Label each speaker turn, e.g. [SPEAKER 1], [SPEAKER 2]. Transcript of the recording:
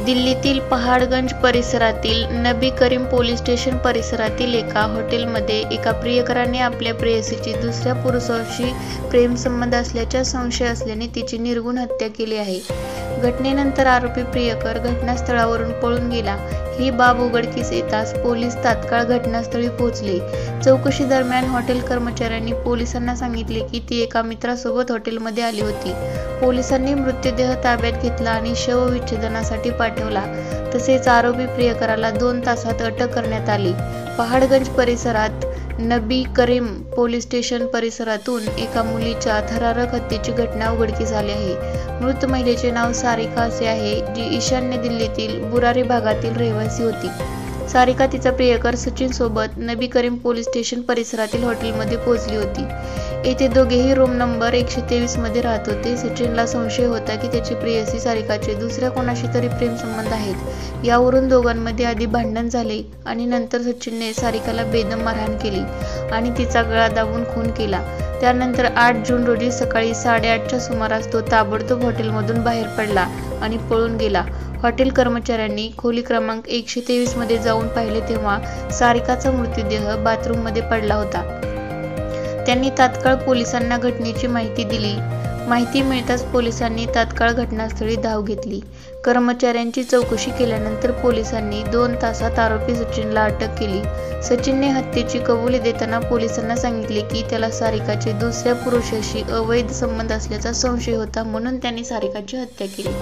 [SPEAKER 1] दिल्लीतील पहाडगंज परिसरातील Nabi Karim police station परिसरातील एका हॉटेलमध्ये एका प्रियकराने आपल्या प्रेयसीची दुसऱ्या पुरुषाशी प्रेमसंबंध असल्याचा संशय असल्याने तिची निर्घृण हत्या केली आहे. घटनेनंतर आरोपी प्रियकर घटनास्थळावरून पळून गेला. ही बाब उघडकीस येताच पोलीस तात्काळ घटनास्थळी पोहोचले. चौकशी दरम्यान हॉटेल कर्मचाऱ्यांनी पोलिसांना सांगितले की ती एका मित्रासोबत हॉटेलमध्ये आली होती. पोलिसांनी मृतदेह ताब्यात घेतला आणि शवविच्छेदनासाठी पाठवला. तसेच आरोपी प्रियकराला 2 तासात अटक करण्यात आली. पहाडगंज परिसरात नबी करीम पोलीस स्टेशन परिसरातून एका मुलीच्या थरारक हत्येची घटना उघडकीस आली आहे. मृत महिलेचे नाव सारिका असे आहे, जी ईशान्य दिल्लीतील बुरारी भागातील रहिवासी होती. सारिका तिचा प्रियकर सचिन सोबत नबी करीम पोलीस स्टेशन परिसरातील हॉटेलमध्ये पोहोचली होती. येथे दोघेही रूम नंबर 123 मध्ये राहत होते. सचिनला संशय होता की त्याची प्रेयसी सारिकाचे दुसऱ्या कोणाशी तरी प्रेमसंबंध आहेत. यावरून दोघांमध्ये आधी भांडण झाले आणि नंतर सचिनने सारिकाला बेदम मारहाण केली आणि तिचा गळा दाबून खून केला. त्यानंतर 8 जून रोजी सकाळी 8:30च्या सुमारास तो ताबडतोब हॉटेलमधून बाहेर पडला आणि पळून गेला. हॉटेल कर्मचाऱ्यांनी खोली क्रमांक 123 मध्ये जाऊन पाहिले तेव्हा सारिकाचा मृतदेह बाथरूममध्ये पडला होता. त्यांनी तात्काळ पोलिसांना घटनेची माहिती दिली. माहिती मिळताच पोलिसांनी तात्काळ घटनास्थळी धाव घेतली. कर्मचाऱ्यांची चौकशी केल्यानंतर पोलिसांनी 2 तासात आरोपी सचिनला अटक केली. सचिनने हत्येची कबुली देताना पोलिसांना सांगितले की त्याला सारिकाचे दुसऱ्या पुरुषाशी अवैध संबंध असल्याचा संशय होता, म्हणून त्यांनी सारिकाची हत्या केली.